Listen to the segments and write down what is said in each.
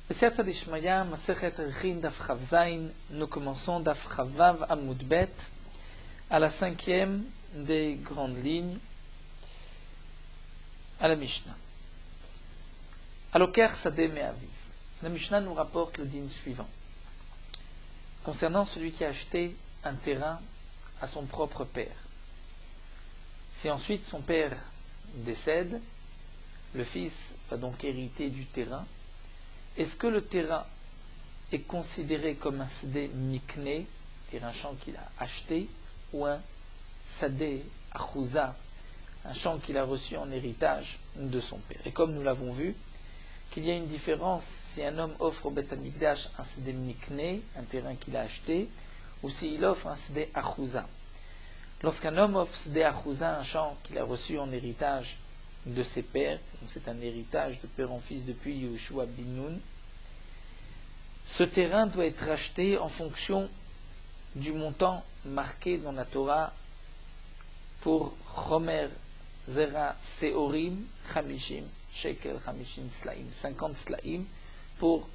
B'siyata d'Ishmaya, Masechet Rechin Daf Chav Zayin, nous commençons Daf Chavav Amud Bet, à la 5e des grandes lignes, à la Mishnah. Aloker Sadeh Me'aviv. La Mishnah nous rapporte le din suivant. Concernant celui qui a acheté un terrain à son propre père. Si ensuite son père décède, le fils va donc hériter du terrain. Est-ce que le terrain est considéré comme un sadeh mikné, c'est-à-dire un champ qu'il a acheté, ou un sadeh achouza, un champ qu'il a reçu en héritage de son père? Et comme nous l'avons vu, qu'il y a une différence si un homme offre au Beth Amikdash un sadeh mikné, un terrain qu'il a acheté, ou s'il offre un sadeh achouza. Lorsqu'un homme offre sadeh achouza, un champ qu'il a reçu en héritage de ses pères, c'est un héritage de père en fils depuis Yehoshua bin Nun, ce terrain doit être racheté en fonction du montant marqué dans la Torah pour Chomer Zera Seorim Chamishim Shekel Chamishim Slaim, 50 Slaim, pour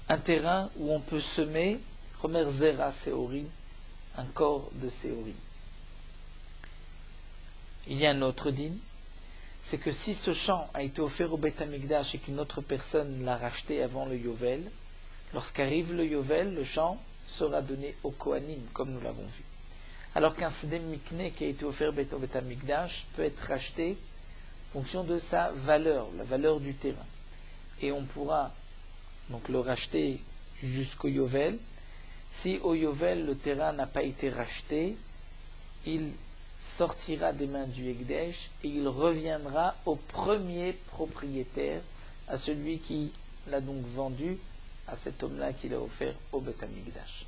un terrain où on peut semer Chomer Zera Seorim, un corps de Seorim. Il y a un autre din, c'est que si ce champ a été offert au Beth Amikdash et qu'une autre personne l'a racheté avant le Yovel, lorsqu'arrive le Yovel, le champ sera donné au Kohanim, comme nous l'avons vu. Alors qu'un sadeh mikné qui a été offert au Beth Amikdash peut être racheté en fonction de sa valeur, la valeur du terrain. Et on pourra donc le racheter jusqu'au Yovel. Si au Yovel le terrain n'a pas été racheté, il sortira des mains du Hekdesh et il reviendra au premier propriétaire, à celui qui l'a donc vendu, à cet homme-là qui l'a offert au Beth Amikdash.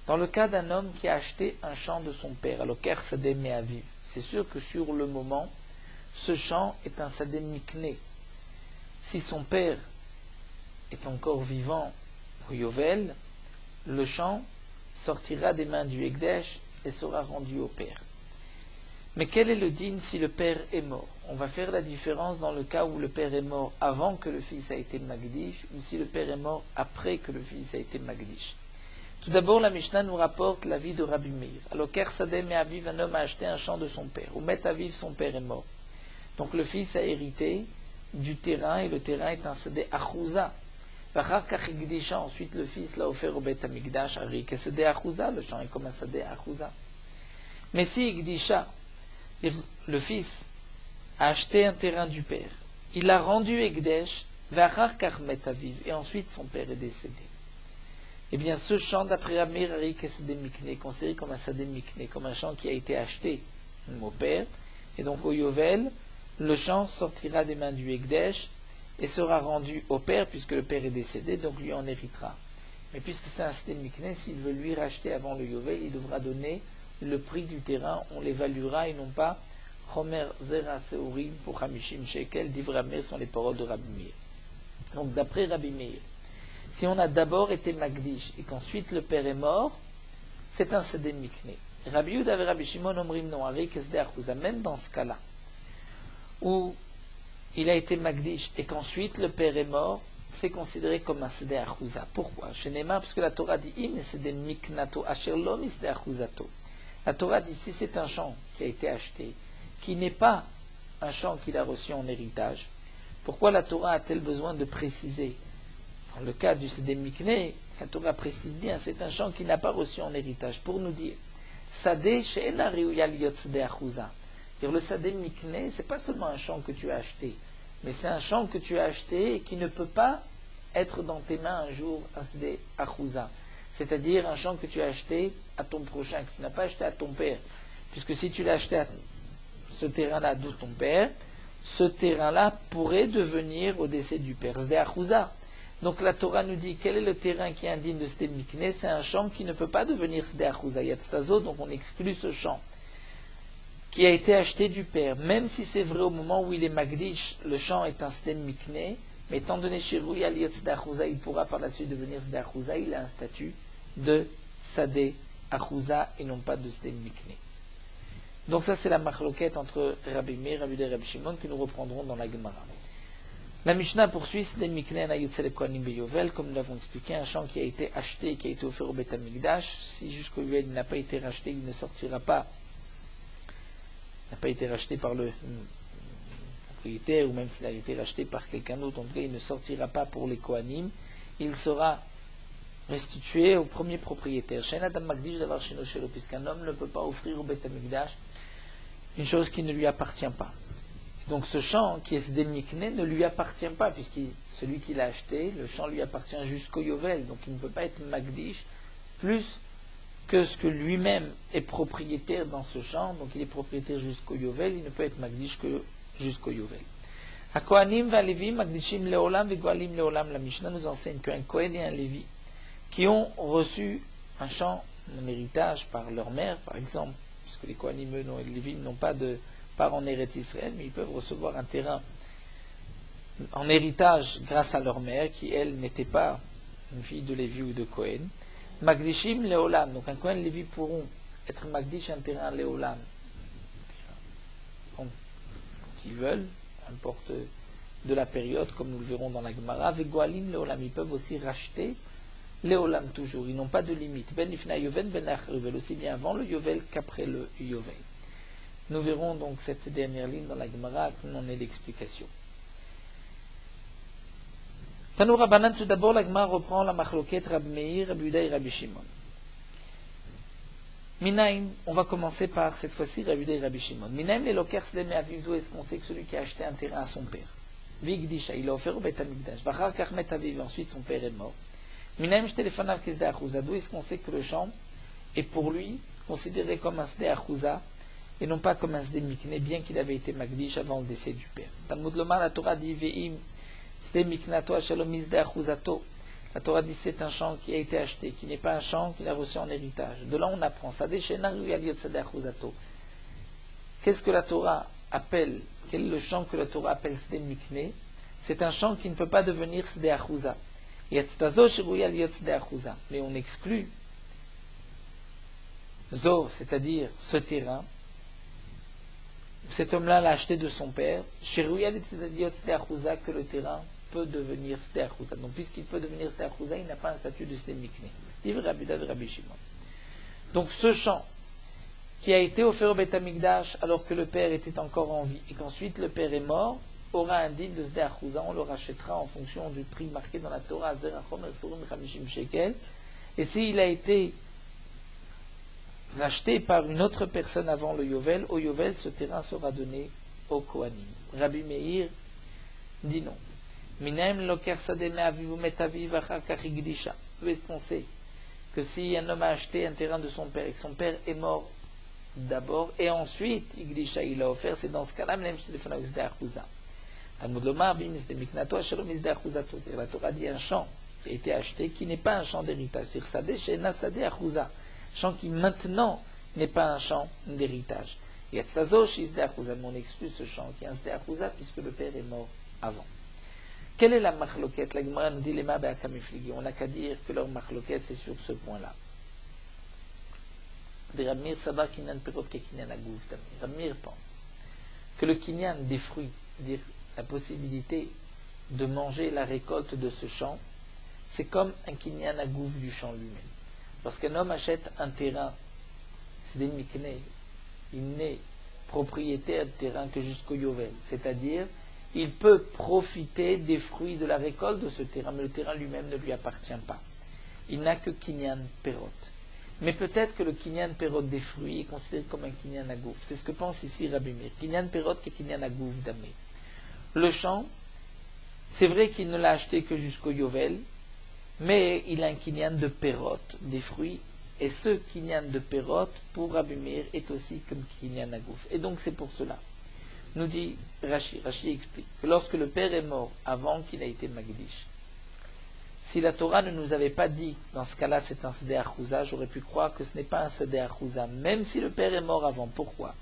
Dans le cas d'un homme qui a acheté un champ de son père, aloker sadeh me'aviv, c'est sûr que sur le moment, ce champ est un sadeh mikné. Si son père est encore vivant au Yovel, le champ sortira des mains du Hekdesh et sera rendu au père. Mais quel est le din si le père est mort? On va faire la différence dans le cas où le père est mort avant que le fils a été magdish, ou si le père est mort après que le fils a été magdish. Tout d'abord, la Mishnah nous rapporte la vie de Rabbi Meir. Aloker sadeh me'aviv, un homme a acheté un champ de son père. Ou met aviv, son père est mort. Donc le fils a hérité du terrain, et le terrain est un sadeh achouza. Ensuite le fils l'a offert au Beth Amikdash, arik sadeh achouza, le champ est comme un sadeh achouza. Mais si igdisha, le fils a acheté un terrain du père, il l'a rendu Hekdesh, et ensuite son père est décédé. Eh bien, ce champ, d'après Amir, est considéré comme un sadeh mikné, comme un champ qui a été acheté au père, et donc au Yovel, le champ sortira des mains du Hekdesh et sera rendu au père, puisque le père est décédé, donc lui en héritera. Mais puisque c'est un sadeh mikné, s'il veut lui racheter avant le Yovel, il devra donner le prix du terrain, on l'évaluera et non pas Chomer Zera Seorim pour Chamishim Shekel, d'Ivra Meir, sont les paroles de Rabbi Meir. Donc d'après Rabbi Meir, si on a d'abord été magdish et qu'ensuite le père est mort, c'est un sadeh mikné. Rabbi Yehuda et Rabbi Shimon omrim non, avec sadeh achouza, même dans ce cas-là, où il a été magdish et qu'ensuite le père est mort, c'est considéré comme un sadeh achouza. Pourquoi? Chez Neymar, parce que la Torah dit im sadeh miknato asher lo misdeh achouzato. La Torah dit si c'est un champ qui a été acheté, qui n'est pas un champ qu'il a reçu en héritage, pourquoi la Torah a-t-elle besoin de préciser? Dans le cas du sadeh mikné, la Torah précise bien, c'est un champ qui n'a pas reçu en héritage, pour nous dire sadeh she'ena riuya liot sadeh achouza. Le sadeh mikné, c'est pas seulement un champ que tu as acheté, mais c'est un champ que tu as acheté et qui ne peut pas être dans tes mains un jour un sadeh achouza. C'est-à-dire un champ que tu as acheté à ton prochain, que tu n'as pas acheté à ton père. Puisque si tu l'as acheté à ce terrain-là de ton père, ce terrain-là pourrait devenir au décès du père. Sadeh achouza. Donc la Torah nous dit quel est le terrain qui est indigne de sadeh mikné, c'est un champ qui ne peut pas devenir sadeh achouza yatztazo, donc on exclut ce champ qui a été acheté du père. Même si c'est vrai au moment où il est magdish, le champ est un sadeh mikné, mais étant donné chez Rouya liot sadeh achouza, il pourra par la suite devenir sadeh achouza, il a un statut de sadeh achouza et non pas de sadeh mikné. Donc ça c'est la marloquette entre Rabbi Meir, Rabbi Yehuda et Rabbi Shimon que nous reprendrons dans la Gemara. La Mishnah poursuit, comme nous l'avons expliqué, un champ qui a été acheté, qui a été offert au Beth Amikdash, si jusqu'au Yovel il n'a pas été racheté, il ne sortira pas, n'a pas été racheté par le propriétaire, ou même s'il a été racheté par quelqu'un d'autre, en tout cas il ne sortira pas pour les Kohanim, il sera restitué au premier propriétaire. Puisqu'un homme ne peut pas offrir au Beth Amikdash une chose qui ne lui appartient pas. Donc ce champ qui est Sdemikné ne lui appartient pas, puisque celui qui l'a acheté, le champ lui appartient jusqu'au Yovel, donc il ne peut pas être Magdish plus que ce que lui-même est propriétaire dans ce champ, donc il est propriétaire jusqu'au Yovel, il ne peut être Magdish que jusqu'au Yovel. Ha Kohanim va Lévi, Magdishim Leolam, Vegoalim Leolam, la Mishnah nous enseigne qu'un Kohen et un Lévi qui ont reçu un champ, un héritage par leur mère, par exemple, puisque les Kohanim et les Lévi n'ont pas de part en Eretz Israël, mais ils peuvent recevoir un terrain en héritage grâce à leur mère, qui elle n'était pas une fille de Lévi ou de Kohen. Magdishim Leolam, donc un Kohen et Lévi pourront être Magdish un terrain Leolam, quand ils veulent, importe de la période, comme nous le verrons dans la Gemara. Vegoalim Leolam, ils peuvent aussi racheter Leolam toujours, ils n'ont pas de limite. Ben Ifna Yovel, Ben Yovel, aussi bien avant le Yovel qu'après le Yovel. Nous verrons donc cette dernière ligne dans la Gemara, qu'on en est l'explication. Tanoura Banan, tout d'abord, la Gemara reprend la Machloket Rab Meir, Rabbi Yehuda et Rabbi Shimon. Minaim, on va commencer par cette fois-ci Rabbi Yehuda et Rabbi Shimon. Minaim, les lokers Sdeme Aviv, d'où est-ce qu'on sait que celui qui a acheté un terrain à son père, Vigdisha, il l'a offert au Beth Amikdash, Vachar Kachmet Aviv, ensuite son père est mort. Minaim, je téléphone à Kisde Achouza, d'où est-ce qu'on sait que le champ est pour lui considéré comme un Sde Achouza, et non pas comme un Sde Mikné, bien qu'il avait été Magdish avant le décès du père. Talmud Lomar, la Torah dit Ve'im Sde Miknato Shalom Sde Achouzato. La Torah dit c'est un champ qui a été acheté, qui n'est pas un champ qu'il a reçu en héritage. De là on apprend Sade Shenar Yaliot Sde Achouzato. Qu'est-ce que la Torah appelle, quel est le champ que la Torah appelle Sde Mikné? C'est un champ qui ne peut pas devenir Sde Achouza. Yatztazo Shiruya Liot Sde Achouza. Mais on exclut Zo, c'est-à-dire ce terrain. Cet homme-là l'a acheté de son père, que le terrain peut devenir Sde Achouza. Donc, puisqu'il peut devenir Sde Achouza, il n'a pas un statut de Sde Mikné. Donc, ce champ qui a été offert au Beth Amikdash alors que le père était encore en vie et qu'ensuite le père est mort, aura un din de Sde Achouza. On le rachètera en fonction du prix marqué dans la Torah, et s'il a été racheté par une autre personne avant le Yovel, au Yovel, ce terrain sera donné au Kohanim. Rabbi Meir dit non. Minaim loker sademe avivu metaviv achar kach igdisha. Où est-ce qu'on sait que si un homme a acheté un terrain de son père et que son père est mort d'abord et ensuite igdisha il l'a offert, c'est dans ce cas-là même chez les fanav Sde Achouza. Talmud Lomar vim Sde Miknato ashalom Sde Achouzato. La Torah dit un champ qui a été acheté qui n'est pas un champ d'héritage. C'est-à-dire Sade she'ena Sade Achouza. Champ qui maintenant n'est pas un champ d'héritage. Et on exclut ce champ qui est un Sde Achouza puisque le père est mort avant. Quelle est la machloket? La Gemara nous dit les ma'be'akamifligi. On n'a qu'à dire que leur machloket c'est sur ce point-là. Rabmir sabar kinyan perot ke kinyan agouv. Rabmir pense que le kinyan des fruits, dire la possibilité de manger la récolte de ce champ, c'est comme un kinyan agouv du champ lui-même. Lorsqu'un homme achète un terrain, c'est des mikné, il n'est propriétaire du terrain que jusqu'au Yovel. C'est-à-dire, il peut profiter des fruits de la récolte de ce terrain, mais le terrain lui-même ne lui appartient pas. Il n'a que kinyan perot. Mais peut-être que le kinyan perot des fruits est considéré comme un kinyan agouf. C'est ce que pense ici Rabbi Meir. Kinyan perot que kinyan agouf damé. Le champ, c'est vrai qu'il ne l'a acheté que jusqu'au Yovel, mais il a un kinyan de perot, des fruits, et ce kinyan de perot, pour Rabbi Meir, est aussi comme kinyan agouf. Et donc c'est pour cela. Nous dit Rashi explique que lorsque le père est mort avant qu'il ait été Magdish, si la Torah ne nous avait pas dit, dans ce cas-là c'est un Sde Achouza, j'aurais pu croire que ce n'est pas un Sde Achouza, même si le père est mort avant. Pourquoi?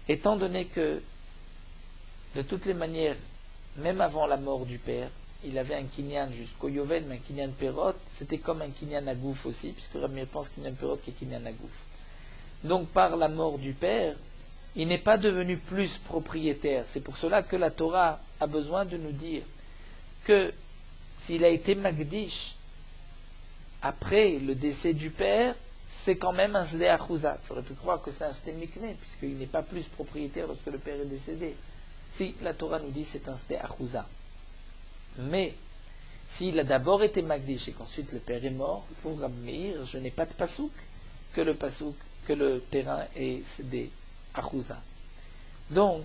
Étant donné que, de toutes les manières, même avant la mort du père, il avait un kinyan jusqu'au Yovel, mais un kinyan perot, c'était comme un kinyan agouf aussi, puisque Rabbi pense kinyan perot qu'est kinyan agouf. Donc par la mort du père, il n'est pas devenu plus propriétaire. C'est pour cela que la Torah a besoin de nous dire que s'il a été Magdish après le décès du père, c'est quand même un Sdé Achouza. Tu aurais pu croire que c'est un Sdé Mikné, puisqu'il n'est pas plus propriétaire lorsque le père est décédé. Si, la Torah nous dit c'est un Sdé Achouza. Mais, s'il a d'abord été Magdish et qu'ensuite le père est mort, pour Rabbi Meir, je n'ai pas de pasouk que le terrain est Sdé Achouza. Donc,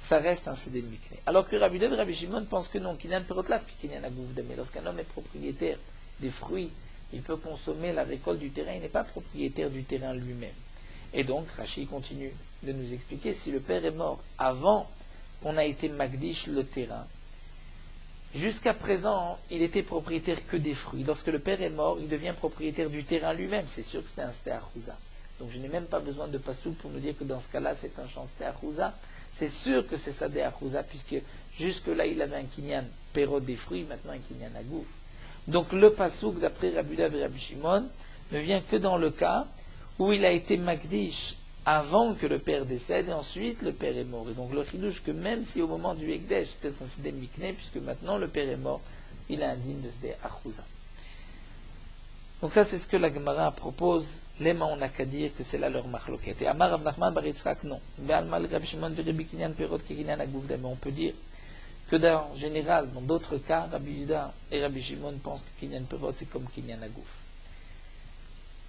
ça reste un Sdé Mikné. Alors que Rabbi Dev et Rabbi Shimon pensent que non, Kinyan Perotlaf, Kinyan Agouvde. Mais lorsqu'un homme est propriétaire des fruits, il peut consommer la récolte du terrain, il n'est pas propriétaire du terrain lui-même. Et donc, Rashi continue de nous expliquer, si le père est mort avant qu'on a été Magdish le terrain, jusqu'à présent, il était propriétaire que des fruits. Lorsque le père est mort, il devient propriétaire du terrain lui-même. C'est sûr que c'est un Sdé Achouza. Donc je n'ai même pas besoin de pasouk pour nous dire que dans ce cas-là, c'est un champ Sdé Achouza. C'est sûr que c'est Sdé Achouza, puisque jusque-là, il avait un kinyan pérod des fruits, maintenant un kinyan agouf. Donc le pasouk, d'après Rabbi Uda et Rabbi Shimon, ne vient que dans le cas où il a été Magdish avant que le père décède, et ensuite le père est mort. Et donc le chidouche que même si au moment du Ekdesh, c'était un Sdé Mikné, puisque maintenant le père est mort, il a un digne de Sdé Achouza. Donc ça, c'est ce que la Gemara propose. Lema, on n'a qu'à dire que c'est là leur machloket. Et Amar Rav Nachman bar Yitzchak, non. Mais on peut dire que en général, dans d'autres cas, Rabbi Yuda et Rabbi Shimon pensent que Kinyan Perot, c'est comme Kinyan Agouf.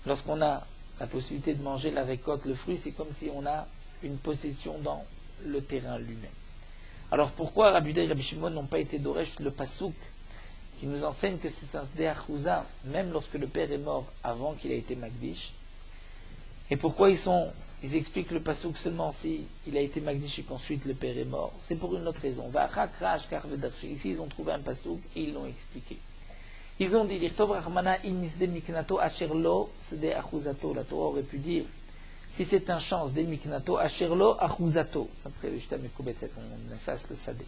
Lorsqu'on a la possibilité de manger la récolte, le fruit, c'est comme si on a une possession dans le terrain lui-même. Alors pourquoi Rabbi Yuda et Rabbi Shimon n'ont pas été d'Oresh le pasouk qui nous enseigne que c'est un Sdé Achouza, même lorsque le père est mort avant qu'il ait été Magdish? Et pourquoi ils expliquent le pasouk seulement si il a été Magdish et qu'ensuite le père est mort? C'est pour une autre raison. Ici, ils ont trouvé un pasouk et ils l'ont expliqué. Ils ont dit, la Torah aurait pu dire, si c'est un champ Sdé Miknato, Asherlo Achouzato. Après le Shita Mekoubet, on efface le Sadé.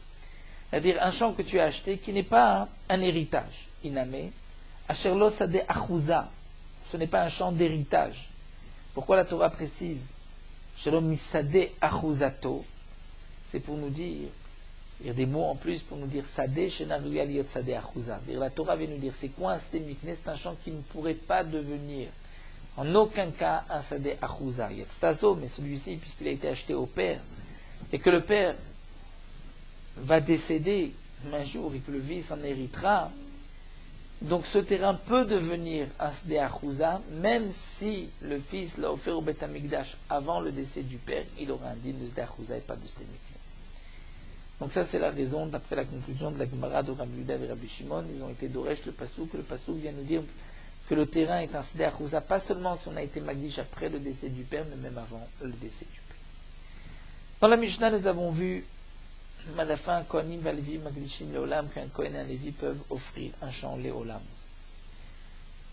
C'est-à-dire un champ que tu as acheté qui n'est pas un héritage. Iname, Asherlo Sadé Achouza. Ce n'est pas un champ d'héritage. Pourquoi la Torah précise Shalom Misadé Achouzato? C'est pour nous dire, il y a des mots en plus pour nous dire Sadé Shenaruya Liot Sadé Achouza. La Torah vient nous dire c'est quoi un Sdé Mikné? C'est un champ qui ne pourrait pas devenir en aucun cas un Sadé Achouza. Il y a Stazo, mais celui-ci, puisqu'il a été acheté au père, et que le père va décéder un jour et que le fils en héritera, donc ce terrain peut devenir un Sdé Achouza, même si le fils l'a offert au Beth Amikdash avant le décès du père, il aura un digne de Sdé Achouza et pas de Sdé Mikné. Donc ça c'est la raison, d'après la conclusion de la Gemara de Rabbi Yuda et Rabbi Shimon, ils ont été d'Oresh le pasouk vient nous dire que le terrain est un Sdé Achouza, pas seulement si on a été Magdish après le décès du père, mais même avant le décès du père. Dans la Mishnah, nous avons vu à la fin, Kohanim Valvi Magdishim Leolam, qu'un Kohen et un Lévi peuvent offrir un champ Leolam.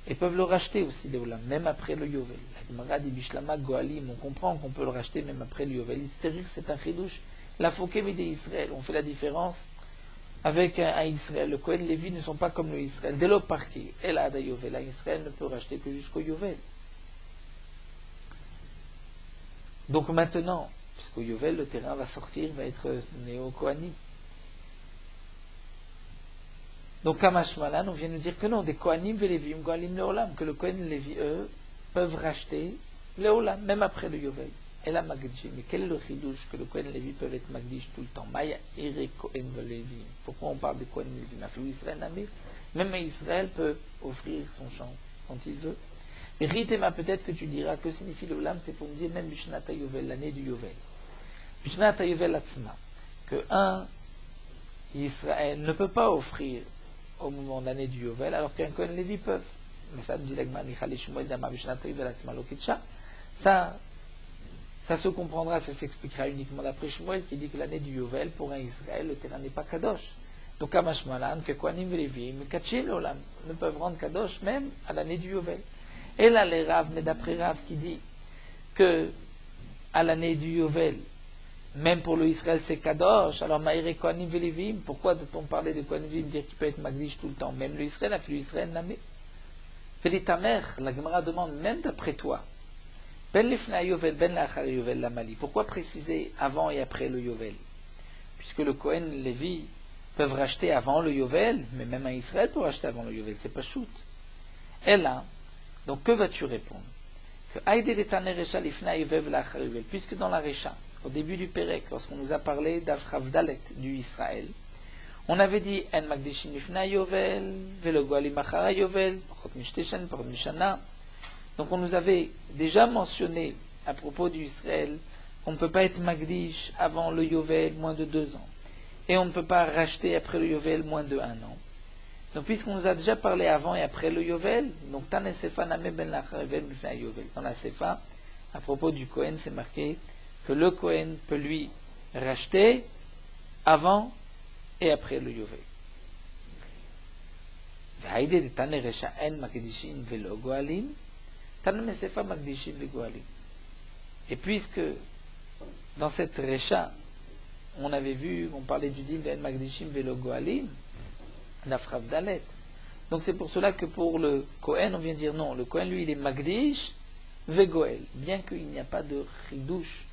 Et peuvent le racheter aussi Leolam, même après le Yovel. La Gemara dit Bishlama Goalim, on comprend qu'on peut le racheter même après le Yovel. C'est-à-dire que c'est un chidouche. La Fokem et des Israël, on fait la différence avec un Israël. Le Kohen et Lévi ne sont pas comme le Israël. Dès le parquet, El Ada Yovel, un Israël ne peut racheter que jusqu'au Yovel. Donc maintenant, puisqu'au Yovel, le terrain va sortir, va être néo-Kohanim. Donc, Kamash Malan, on vient nous dire que non, des Kohanim et Lévi, Goalim Leolam, que le Kohen et Lévi, eux, peuvent racheter Leolam, même après le Yovel. Et la Magdish, mais quel est le chidouche que le Kohen et Lévi peuvent être Magdish tout le temps? Maya Ere Kohen Lévi. Pourquoi on parle de Kohen et Lévi? Ma fille Israël Namir. Même Israël peut offrir son champ quand il veut. Mais Ritema, peut-être que tu diras que signifie Leolam, c'est pour me dire même Bishnata Yovel, l'année du Yovel. Bishnata Yovel Atzma, que un Israël ne peut pas offrir au moment de l'année du Yovel, alors qu'un Kohen et Lévi peuvent. Mais ça me dit l'Agma Nichali Shmuel Dama Bishnata Yovel Atzma Lokitcha. Ça se comprendra, ça s'expliquera uniquement d'après Shmuel qui dit que l'année du Yovel, pour un Israël, le terrain n'est pas Kadosh. Donc, Kamashmalan, que Kohanim et Lévi, Kachil Olam, ne peuvent rendre Kadosh même à l'année du Yovel. Et là, les Rav, mais d'après Rav qui dit que à l'année du Yovel, même pour le Israël, c'est Kadosh, alors Maïre Kohanim et Lévi, pourquoi doit-on parler de Kohanim et Lévi, dire qu'il peut être Magdish tout le temps? Même le Israël a fait le Israël Namé. Felitamer, la Gemara demande, même d'après toi, Ben Lifna Yovel, Ben Lachar Yovel Lamali. Pourquoi préciser avant et après le Yovel? Puisque le Kohen Lévi peuvent racheter avant le Yovel, mais même un Israël peut racheter avant le Yovel, c'est pas shoot. Et là, donc que vas-tu répondre? Puisque dans la Recha, au début du Pérec, lorsqu'on nous a parlé d'Avravdalet du Israël, on avait dit En Magdishim Lifna Yovel, Velo Goalim Achara Yovel, Pachot Mishteshen, Pachot Mishana. Donc on nous avait déjà mentionné à propos du Israël qu'on ne peut pas être Magdish avant le Yovel moins de 2 ans. Et on ne peut pas racheter après le Yovel moins de 1 an. Donc, puisqu'on nous a déjà parlé avant et après le Yovel, donc Tan Sefa Name Ben Lachar Yovel. Dans la Sefa, à propos du Kohen, c'est marqué que le Kohen peut lui racheter avant et après le Yovel. Et puisque dans cette Recha, on avait vu, on parlait du din de Magdishim Velo Goalim, Nafravdalet. Donc c'est pour cela que pour le Kohen, on vient dire non. Le Kohen, lui, il est Magdish Vegoel. Bien qu'il n'y a pas de chidouche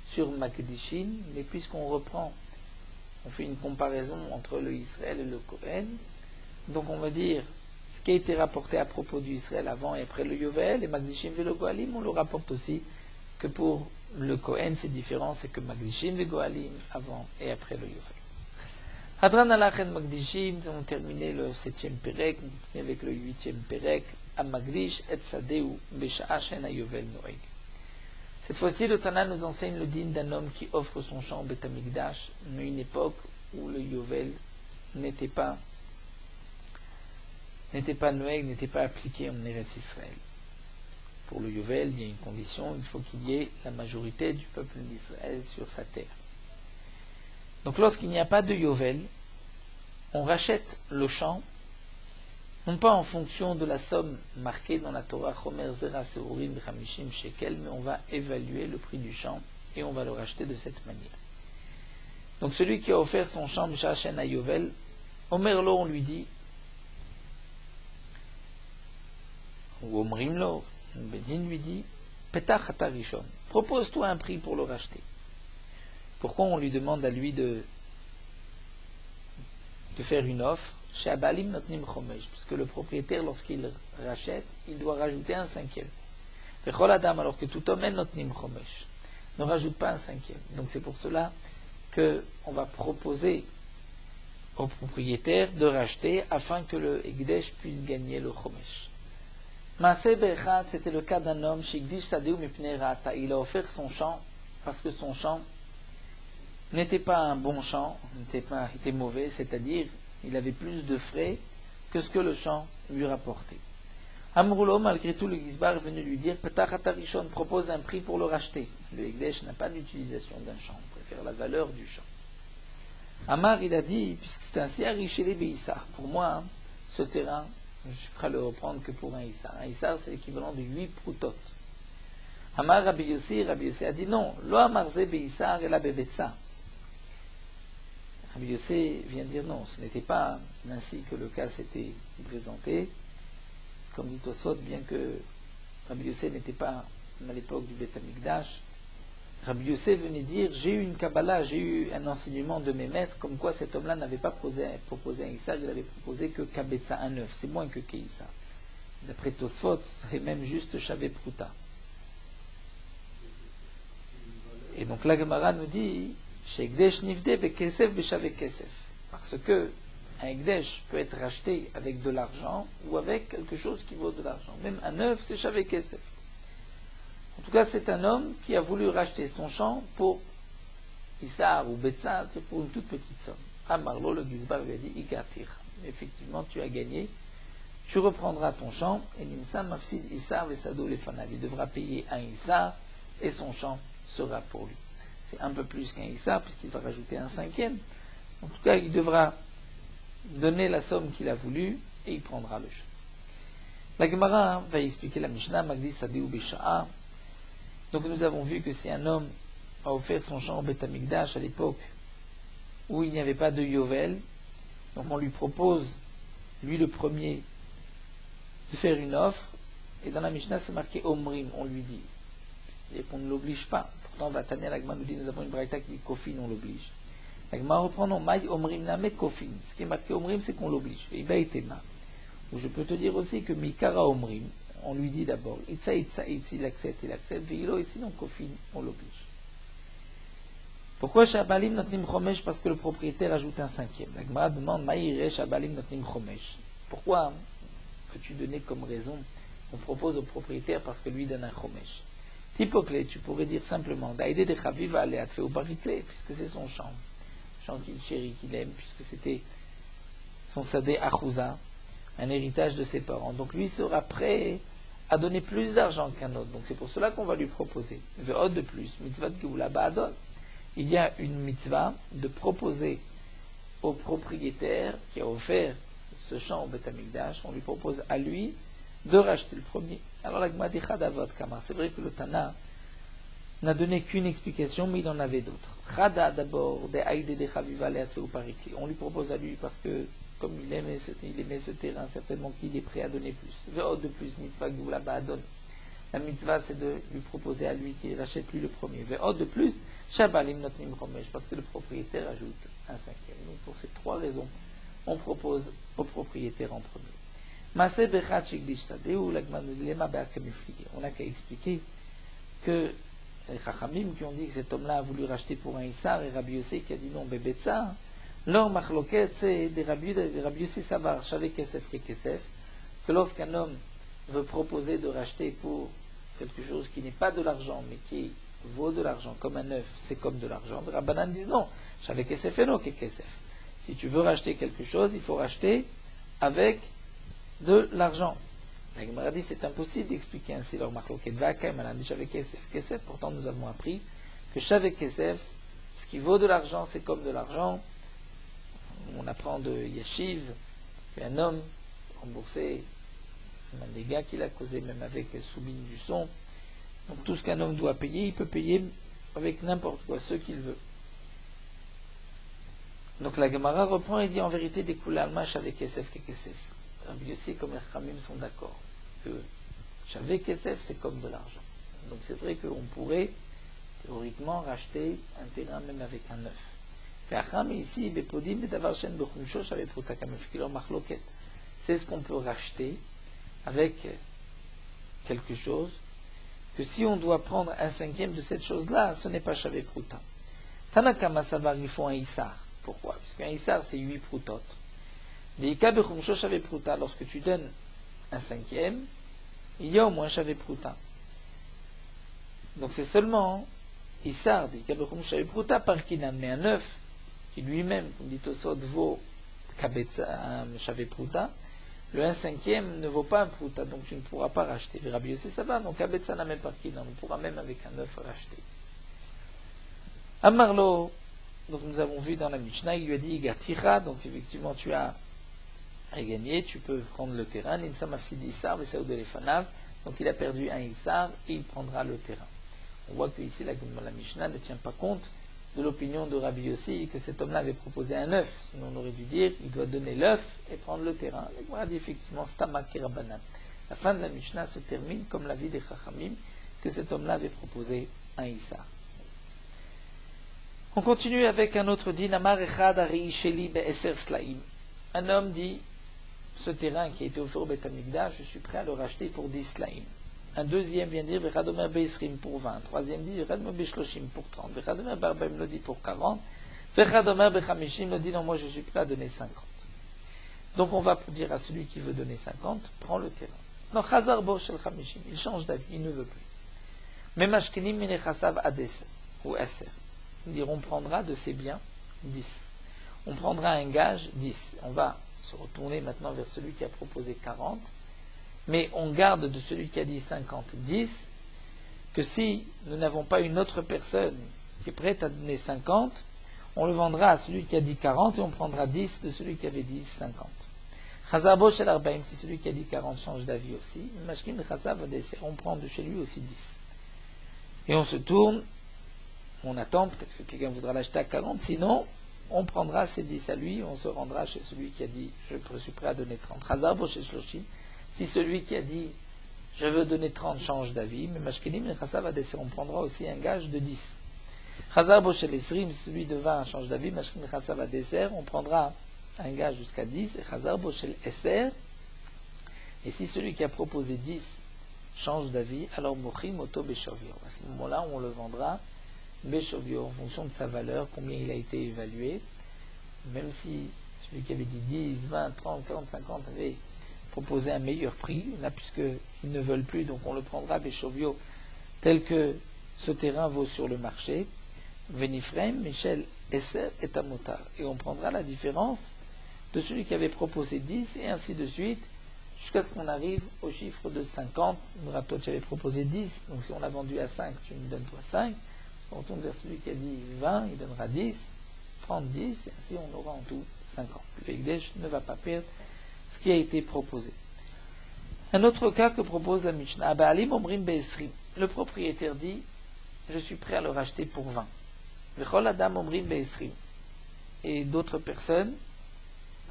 sur Magdishim, mais puisqu'on reprend, on fait une comparaison entre le Israël et le Kohen, donc on va dire ce qui a été rapporté à propos du Israël avant et après le Yovel, et Magdishim Velo Goalim, on le rapporte aussi que pour le Kohen, c'est différent, c'est que Magdishim Vegoalim avant et après le Yovel. Hadran Alachen Magdishim, nous avons terminé le 7e Perek, avec le 8e Perek, à Magdish et Sadeu Besha'a Shen Yovel Noeg. Cette fois-ci, le Tana nous enseigne le din d'un homme qui offre son champ au Beth Amikdash, à une époque où le Yovel n'était pas Noeg, n'était pas appliqué en Eretz Israël. Pour le Yovel, il y a une condition, il faut qu'il y ait la majorité du peuple d'Israël sur sa terre. Donc lorsqu'il n'y a pas de Yovel, on rachète le champ, non pas en fonction de la somme marquée dans la Torah, Chomer Zera Seurim Chamishim Shekel, mais on va évaluer le prix du champ et on va le racheter de cette manière. Donc celui qui a offert son champ B'Sha'ashen à Yovel, Omerlo, on lui dit, ou Omrimlo, Bedin lui dit, Petach Hatarishon, propose-toi un prix pour le racheter. Pourquoi on lui demande à lui de faire une offre chez Abalim Notnim Chomesh, parce que le propriétaire, lorsqu'il rachète, il doit rajouter un 5e. Vechol Adam, alors que tout homme Notnim Chomesh, ne rajoute pas un 5e. Donc c'est pour cela qu'on va proposer au propriétaire de racheter afin que le Ekdesh puisse gagner le Chomesh. Maaseh Bechad, c'était le cas d'un homme, Shigdish Sadeu Mipnei Ra'ata. Il a offert son champ parce que son champ n'était pas un bon champ, était mauvais, c'est-à-dire il avait plus de frais que ce que le champ lui rapportait. Amroulo, malgré tout, le Gizbar est venu lui dire Petach Hatarishon, propose un prix pour le racheter. Le Ekdesh n'a pas d'utilisation d'un champ, on préfère la valeur du champ. Amar, il a dit, puisque c'est ainsi, Arishele Beissar. Pour moi, ce terrain, je suis prêt à le reprendre que pour un Issar. Un Issar, c'est l'équivalent de 8 proutot. Amar Rabbi Yossi a dit non, Lo Amarze Beissar et la Bebetza. Rabbi Yossé vient dire non, ce n'était pas ainsi que le cas s'était présenté. Comme dit Tosfot, bien que Rabbi Yossé n'était pas à l'époque du Beth Amikdash, Rabbi Yossé venait dire j'ai eu une Kabbalah, j'ai eu un enseignement de mes maîtres, comme quoi cet homme-là n'avait pas proposé un Issar, il avait proposé que Kabetza, un œuf, c'est moins que Keïssa. D'après Tosfot, c'est même juste Shavé Pruta. Et donc la Gemara nous dit parce que un Ekdesh peut être racheté avec de l'argent ou avec quelque chose qui vaut de l'argent. Même un œuf, c'est Shavé Kesef. En tout cas, c'est un homme qui a voulu racheter son champ pour Issar ou Betzat pour une toute petite somme. Amarlo, le Gizbar lui a dit Igatir. Effectivement, tu as gagné. Tu reprendras ton champ et Nimsa Mafsid Issar Vesado Lefanav. Il devra payer un Issar et son champ sera pour lui. C'est un peu plus qu'un Issar, puisqu'il va rajouter un 5e. En tout cas, il devra donner la somme qu'il a voulu, et il prendra le champ. La Gemara va expliquer la Mishnah, Magdi Sadeu Besha'a. Donc nous avons vu que si un homme a offert son champ au Beth Amikdash à l'époque où il n'y avait pas de Yovel, donc on lui propose, lui le premier, de faire une offre, et dans la Mishnah c'est marqué Omrim, on lui dit, et qu'on ne l'oblige pas. Pourtant, Vatania Lagman nous dit, nous avons une braïta qui dit Kofin, on l'oblige. La Gemara reprend non, Maï Omrim Name Kofin. Ce qui est marqué Omrim, c'est qu'on l'oblige. Et Baïtema. Ou je peux te dire aussi que Mikara Omrim, on lui dit d'abord, Itza, il accepte, Vilo, et sinon Kofin, on l'oblige. Pourquoi Shabalim Notnim Chomesh? Parce que le propriétaire ajoute un cinquième. La Gemara demande, Maïre Shabalim Notnim Chomesh. Pourquoi peux-tu donner comme raison? On propose au propriétaire parce que lui donne un Chomesh. Typoclé, tu pourrais dire simplement, Daïdé de Chaviva Aleat fait au Bariklé, puisque c'est son champ qu'il chérit, qu'il aime, puisque c'était son Sadé Achouza, un héritage de ses parents. Donc lui sera prêt à donner plus d'argent qu'un autre. Donc c'est pour cela qu'on va lui proposer. Ve'od de plus, mitzvah de Geoula Ba'adon. Il y a une mitzvah de proposer au propriétaire qui a offert ce champ au Beth Amikdash, on lui propose à lui de racheter le premier. Alors la Gemara dit Chadavot Kama. C'est vrai que le Tana n'a donné qu'une explication, mais il en avait d'autres. Chada d'abord, de Haïdé de Chaviva Leatseu Parikli. On lui propose à lui parce que, comme il aimait ce terrain, certainement qu'il est prêt à donner plus. Ve'od de plus, mitzvah Geoula Ba'adon. La mitzvah, c'est de lui proposer à lui qu'il rachète lui le premier. Ve'od de plus, Shabalim Notnim Chomesh, parce que le propriétaire ajoute un cinquième. Donc pour ces trois raisons, on propose au propriétaire en premier. Masé Bechat Shigdish Sadeu, l'Agmanudilema Be'akamiflige. On n'a qu'à expliquer que les Chachamim qui ont dit que cet homme-là a voulu racheter pour un Issar et Rabbi Yossi qui a dit non, Bebetza, leur machloket, c'est des Rabbi Yossi Savar, Shaveh Kesef Kesef, que lorsqu'un homme veut proposer de racheter pour quelque chose qui n'est pas de l'argent, mais qui vaut de l'argent, comme un œuf, c'est comme de l'argent. Les Rabbanan disent non, Shaveh Kesef Eno Kesef. Si tu veux racheter quelque chose, il faut racheter avec de l'argent. La Gemara dit c'est impossible d'expliquer ainsi leur machloket va'akaim alandi Shaveh Kesef Kesef. Pourtant nous avons appris que Shaveh Kesef, ce qui vaut de l'argent, c'est comme de l'argent. On apprend de Yashiv qu'un homme remboursé un dégât qu'il a causé, même avec soubine du son. Donc tout ce qu'un homme doit payer, il peut payer avec n'importe quoi, ce qu'il veut. Donc la Gemara reprend et dit en vérité des koulalma Shaveh Kesef Kesef. Rabbi Yossi comme les Khamim sont d'accord que Shaveh Kesef c'est comme de l'argent. Donc c'est vrai qu'on pourrait théoriquement racheter un terrain même avec un œuf. Mais ici, Bepodim Bedavar Shen Bechumsho Shaveh Pruta Kamefkilor Machloket. C'est ce qu'on peut racheter avec quelque chose, que si on doit prendre un cinquième de cette chose-là, ce n'est pas Shaveh Pruta. Tanakama Savar, il faut un Issar. Pourquoi? Puisqu'un Issar, c'est 8 prutot. Lorsque tu donnes un cinquième, il y a au moins Shaveh Pruta. Donc c'est seulement Issar, Shaveh Pruta, par Kinan, mais un œuf, qui lui-même, comme dit Tosot, vaut un Shaveh Pruta, le 1/5 ne vaut pas un Pruta, donc tu ne pourras pas racheter. Rabbi Yossi ça va, donc Kabetza n'a même pas Kinan, on pourra même avec un œuf racheter. Amarlo, donc nous avons vu dans la Mishnah, il lui a dit Gaticha, donc effectivement tu as gagné, tu peux prendre le terrain, Ninsam Afsid Issar, Vesaou de l'Efanav, donc il a perdu un Issar et il prendra le terrain. On voit que ici la Mishnah ne tient pas compte de l'opinion de Rabbi Yossi que cet homme-là avait proposé un œuf, sinon on aurait dû dire il doit donner l'œuf et prendre le terrain. La Gemara dit effectivement Stamak Rabbanan. La fin de la Mishnah se termine comme l'avis des Chachamim que cet homme-là avait proposé un Issar. On continue avec un autre din, Amar Echad Ari Sheli Be'eser Slaim. Un homme dit, ce terrain qui a été offert au Beth Amikdash, je suis prêt à le racheter pour 10 slaim. Un deuxième vient dire, Vechadomer Beisrim pour 20. Troisième dit, Vechadomer Beishloshim pour 30. Vechadomer Barbaim le dit pour 40. Vechadomer Bechamishim le dit, non, moi je suis prêt à donner 50. Donc on va dire à celui qui veut donner 50, prends le terrain. Non, Chazar Bo Shel Chamishim, il change d'avis, il ne veut plus. Mais Mashkenim Minechasav Ades, ou Eser. Dire on prendra de ses biens 10. On prendra un gage 10. On va se retourner maintenant vers celui qui a proposé 40, mais on garde de celui qui a dit 50 10, que si nous n'avons pas une autre personne qui est prête à donner 50, on le vendra à celui qui a dit 40 et on prendra 10 de celui qui avait dit 50. Chazabo shel arbaim, si celui qui a dit 40 change d'avis aussi, on prend de chez lui aussi 10. Et on se tourne, on attend, peut-être que quelqu'un voudra l'acheter à 40, sinon on prendra ces 10 à lui, on se rendra chez celui qui a dit je suis prêt à donner 30. Chazabo shel shloshim, si celui qui a dit je veux donner 30 change d'avis, mais mashkenim et chasav adesser, on prendra aussi un gage de 10. Chazar Boshel Esrim, celui de 20 change d'avis, Mashkin Chassav à dessert, on prendra un gars jusqu'à 10, et Chazar Boshel Esser, et si celui qui a proposé 10 change d'avis, alors Mochim Oto Beshovio. À ce moment-là, on le vendra Beshovio, en fonction de sa valeur, combien il a été évalué, même si celui qui avait dit 10, 20, 30, 40, 50 avait proposé un meilleur prix, là, puisqu'ils ne veulent plus, donc on le prendra Beshovio, tel que ce terrain vaut sur le marché, Venifrem, Michel, Esser et Tamotar. Et on prendra la différence de celui qui avait proposé 10, et ainsi de suite, jusqu'à ce qu'on arrive au chiffre de 50. Toi, tu avais proposé 10, donc si on l'a vendu à 5, tu me donnes toi 5. On retourne vers celui qui a dit 20, il donnera 10, 30, 10, et ainsi on aura en tout 50. Le Hekdesh ne va pas perdre ce qui a été proposé. Un autre cas que propose la Mishnah, Aba'alim Omrim Be'esrim. Le propriétaire dit, je suis prêt à le racheter pour 20. Vechol Adam Omrim Be'esrim. Et d'autres personnes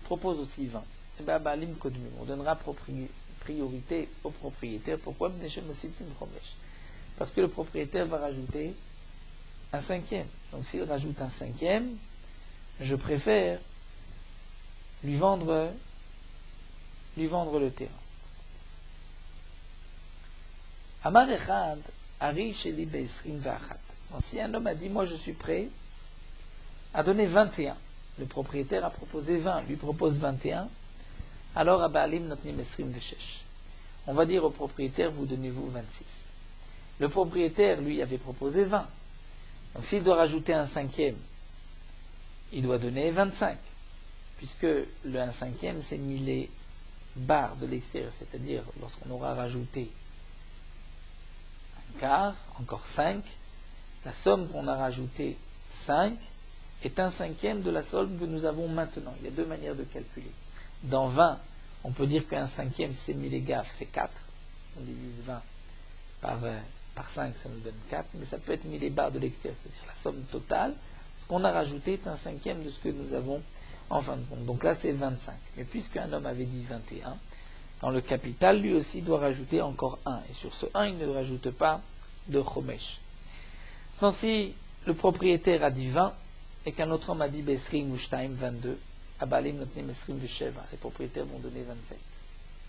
proposent aussi 20. Et bien, Aba'alim Kodmim. On donnera priorité au propriétaire. Pourquoi? Parce que le propriétaire va rajouter un cinquième. Donc s'il rajoute un cinquième, je préfère lui vendre le terrain. Amar Echad, Ari Sheli Be'esrim Ve'achat. Si un homme a dit, moi je suis prêt à donner 21, le propriétaire a proposé 20, lui propose 21, alors Aba'alim Notnim Esrim Ve'shesh. On va dire au propriétaire, vous donnez-vous 26. Le propriétaire, lui, avait proposé 20. Donc s'il doit rajouter un cinquième, il doit donner 25, puisque le 1 cinquième, c'est mis les barres de l'extérieur, c'est-à-dire lorsqu'on aura rajouté un quart, encore 5, la somme qu'on a rajoutée, 5, est un cinquième de la somme que nous avons maintenant. Il y a deux manières de calculer. Dans 20, on peut dire qu'un cinquième, c'est 1000 et gaffes, c'est 4. On divise 20 par 5, ça nous donne 4, mais ça peut être 1000 et barres de l'extérieur, c'est-à-dire la somme totale. Ce qu'on a rajouté est un cinquième de ce que nous avons en fin de compte. Donc là, c'est 25. Mais puisqu'un homme avait dit 21, dans le capital, lui aussi doit rajouter encore 1. Et sur ce 1, il ne rajoute pas de chomesh. Donc si le propriétaire a dit 20, et qu'un autre homme a dit Besrim ou Shtaim 22, Abalim Notnim Esrim Vesheva, les propriétaires vont donner 27.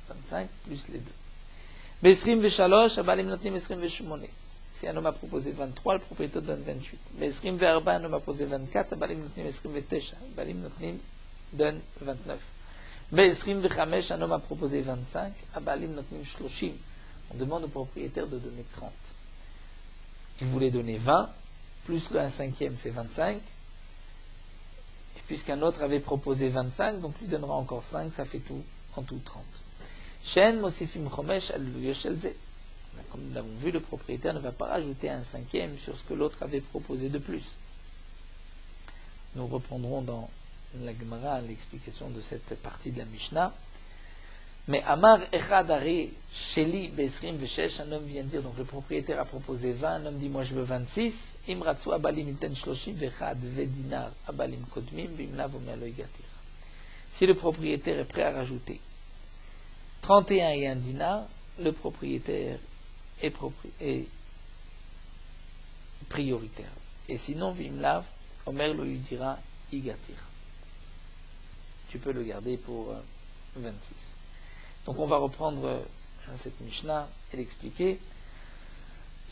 25 plus les deux. Besrim Veshalosh, Abalim Notnim Esrim Veshmone. Si un homme a proposé 23, le propriétaire donne 28. Besrim Verba, un homme a proposé 24, Abalim Notnim Esrim Vetesha, Abalim Notnim donne 29. Besrim Vechamesh, un homme a proposé 25, Abalim Notnim Shloshim. On demande au propriétaire de donner 30. Il voulait donner 20, plus le 1 cinquième, c'est 25. Et puisqu'un autre avait proposé 25, donc lui donnera encore 5, ça fait tout, en tout 30. Shen Mosifim Chomesh al Yoshelze. Comme nous l'avons vu, le propriétaire ne va pas rajouter un cinquième sur ce que l'autre avait proposé de plus. Nous reprendrons dans la Gemara l'explication de cette partie de la Mishnah. Mais Amar Echad Ari Sheli Besrim Veshesh, un homme vient de dire, donc le propriétaire a proposé 20, un homme dit moi je veux 26, Imratsu Abalim Iten Shloshim Vechad Vedinar Abalim Kodmim Bimna Vomelo Igatir. Si le propriétaire est prêt à rajouter 31 et 1 dinar, le propriétaire est prioritaire. Et sinon, Vimlav, Omer lui dira Igatir. Tu peux le garder pour 26. Donc on va reprendre cette Mishnah et l'expliquer.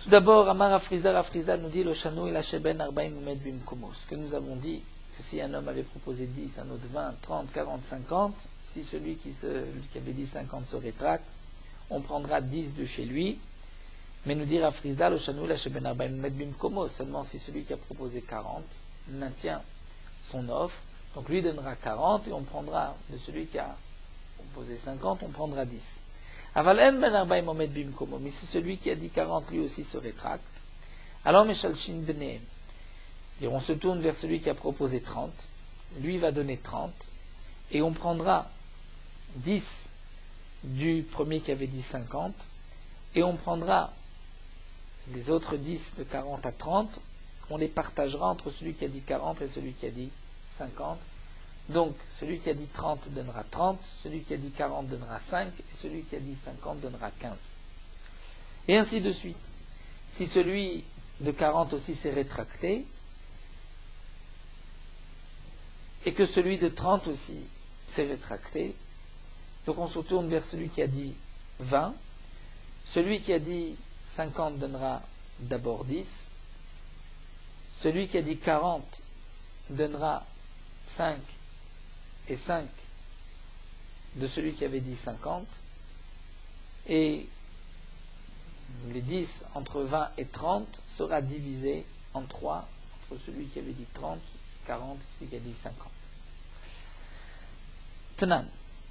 Tout d'abord, Amar Afrizda nous dit le Shano il Sheben Arbaim Umed Bimkomos. Que nous avons dit que si un homme avait proposé 10, un autre 20, 30, 40, 50, si celui qui avait dit 50 se rétracte, on prendra 10 de chez lui. Mais nous dire Afrizda le Shano il Sheben Arbaim Umed Bimkomos. Seulement si celui qui a proposé 40 maintient son offre, donc lui donnera 40 et on prendra de celui qui a proposé 50, on prendra 10. Avalem ben arbaim omed bimkomo. Mais si celui qui a dit 40 lui aussi se rétracte, alors meshalshin benehem. On se tourne vers celui qui a proposé 30, lui va donner 30, et on prendra 10 du premier qui avait dit 50, et on prendra les autres 10 de 40 à 30, on les partagera entre celui qui a dit 40 et celui qui a dit 50. Donc, celui qui a dit 30 donnera 30, celui qui a dit 40 donnera 5, et celui qui a dit 50 donnera 15. Et ainsi de suite. Si celui de 40 aussi s'est rétracté, et que celui de 30 aussi s'est rétracté. Donc on se tourne vers celui qui a dit 20. Celui qui a dit 50 donnera d'abord 10. Celui qui a dit 40 donnera 5 et 5 de celui qui avait dit 50. Et les 10 entre 20 et 30 sera divisé en 3 entre celui qui avait dit 30, 40 et celui qui a dit 50. Tanan,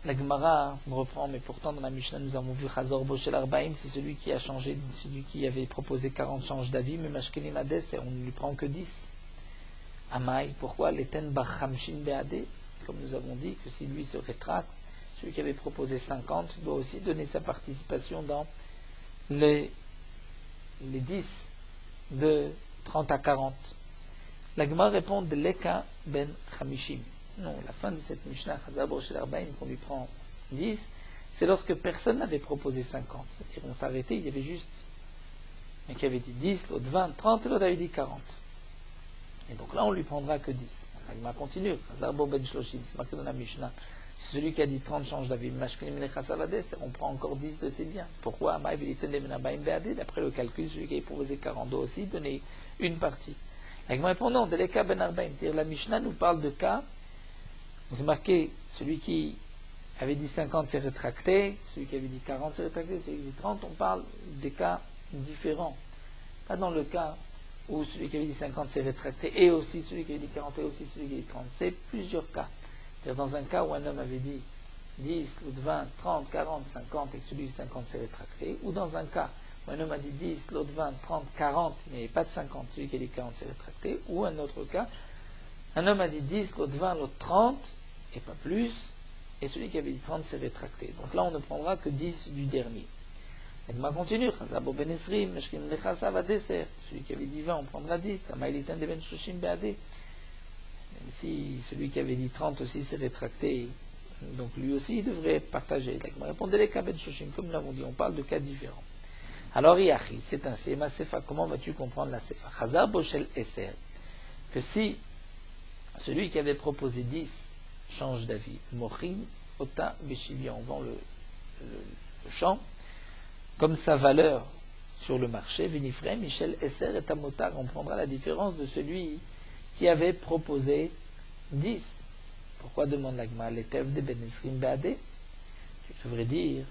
la Gemara me reprend, mais pourtant dans la Mishnah nous avons vu Chazor Boshel Arbaim, c'est celui qui a changé, celui qui avait proposé 40 change d'avis, mais Mashkenim Hades, on ne lui prend que 10. Amai, pourquoi L'Eten Bar Hamshin Beade, comme nous avons dit, que si lui se rétracte, celui qui avait proposé 50 doit aussi donner sa participation dans les 10 de 30 à 40. La Gemara répond de Leka ben Chamishim. Non, la fin de cette Mishnah, qu'on lui prend 10, c'est lorsque personne n'avait proposé 50. C'est-à-dire on s'arrêtait, il y avait juste un qui avait dit 10, l'autre 20, 30, et l'autre avait dit 40. Et donc là, on lui prendra que 10. La Gemara continue. Ben Shloshim, c'est marqué dans la Mishnah. Si celui qui a dit 30 change d'avis, on prend encore 10 de ses biens. Pourquoi? D'après le calcul, celui qui a proposé 40 doit aussi donner une partie. La Gemara répond non, Deleka ben Arbaim. C'est-à-dire la Mishnah nous parle de cas. C'est marqué, celui qui avait dit 50 s'est rétracté, celui qui avait dit 40 s'est rétracté, celui qui avait dit 30, on parle des cas différents. Pas dans le cas où celui qui avait dit 50 s'est rétracté et aussi celui qui avait dit 40 et aussi celui qui avait dit 30. C'est plusieurs cas. C'est-à-dire dans un cas où un homme avait dit 10, l'autre 20, 30, 40, 50 et que celui de 50 s'est rétracté, ou dans un cas où un homme a dit 10, l'autre 20, 30, 40, il n'y avait pas de 50, celui qui a dit 40 s'est rétracté, ou un autre cas, un homme a dit 10, l'autre 20, l'autre 30, et pas plus, et celui qui avait dit 30 s'est rétracté. Donc là, on ne prendra que 10 du dernier. Et ma continue, celui qui avait dit 20, on prendra 10. Si celui qui avait dit 30 aussi s'est rétracté, donc lui aussi, il devrait partager. Il répondait les cas ben shoshim, comme nous l'avons dit, on parle de cas différents. Alors, Yachi, c'est ainsi, ma sefa, comment vas-tu comprendre la sefa? Chazar boshel eser, que si celui qui avait proposé 10 change d'avis, Mochim, Ota, Beshivia, on vend le champ, comme sa valeur sur le marché, Vinifrei, Michel, Esser et Tamotar, on prendra la différence de celui qui avait proposé 10. Pourquoi demande l'Agma l'Etev de Ben Esrim Beade? Tu devrais dire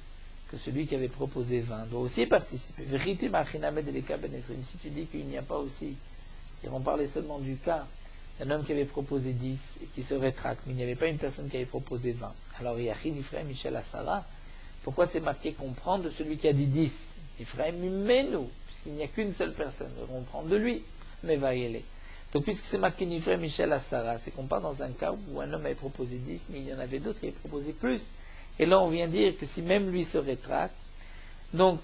que celui qui avait proposé 20 doit aussi participer. Vérité, Machiname de l'Eka Ben Esrim, si tu dis qu'il n'y a pas aussi, et on parlait seulement du cas d'un homme qui avait proposé 10 et qui se rétracte, mais il n'y avait pas une personne qui avait proposé 20. Alors, Yachin, Ifraim, Michel, Asara, pourquoi c'est marqué qu'on prend de celui qui a dit 10? Ifraim, mais nous, puisqu'il n'y a qu'une seule personne, on prend de lui, mais va y aller. Donc, puisque c'est marqué Ifraim, Michel, Asara, c'est qu'on part dans un cas où un homme avait proposé 10, mais il y en avait d'autres qui avaient proposé plus. Et là, on vient dire que si même lui se rétracte, donc,